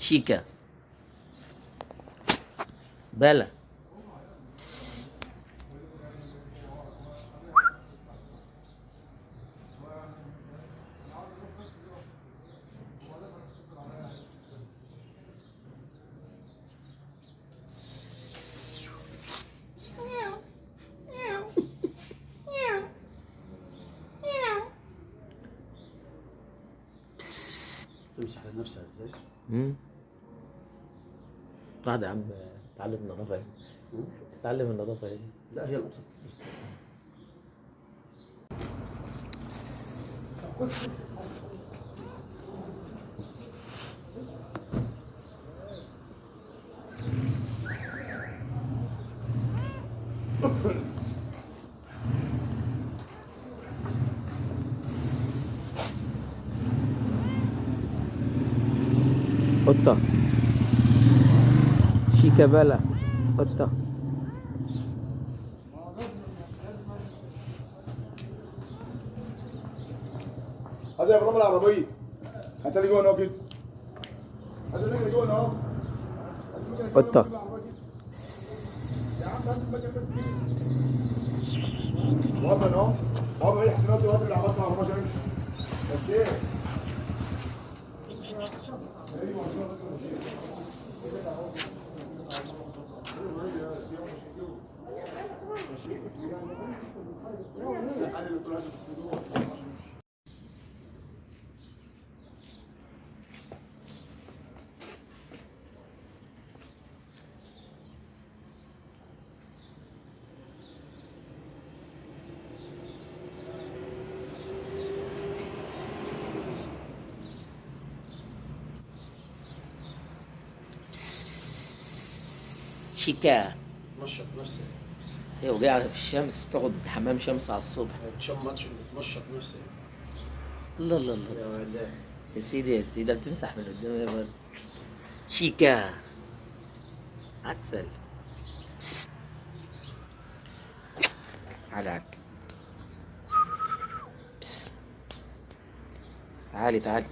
شيكا بلا تمسح لنفسها ازاي؟ بعد يا عم تعلم النظافة ايه؟ تعلم النظافة ايه؟ لا هي القطط. قطة شيكا بلا قطة هذا يا ابراهيم العربيه. هات لي جوه كده. هات لي جوه اهو. قطة يا عم هات المكان بس كده. وطن اهو. هو بقى يحسن دلوقتي وطن اللي عملت مع العربيه يمشي. بس ايه؟ شيكا تمشط نفسها. هي وقاعدة في الشمس تاخد حمام شمس على الصبح. ما تشمطش بتمشط نفسها. الله الله الله يا ولد. يا سيدي يا سيدي بتمسح من قدام يا برد. شيكا عسل تعالي تعالي تعالي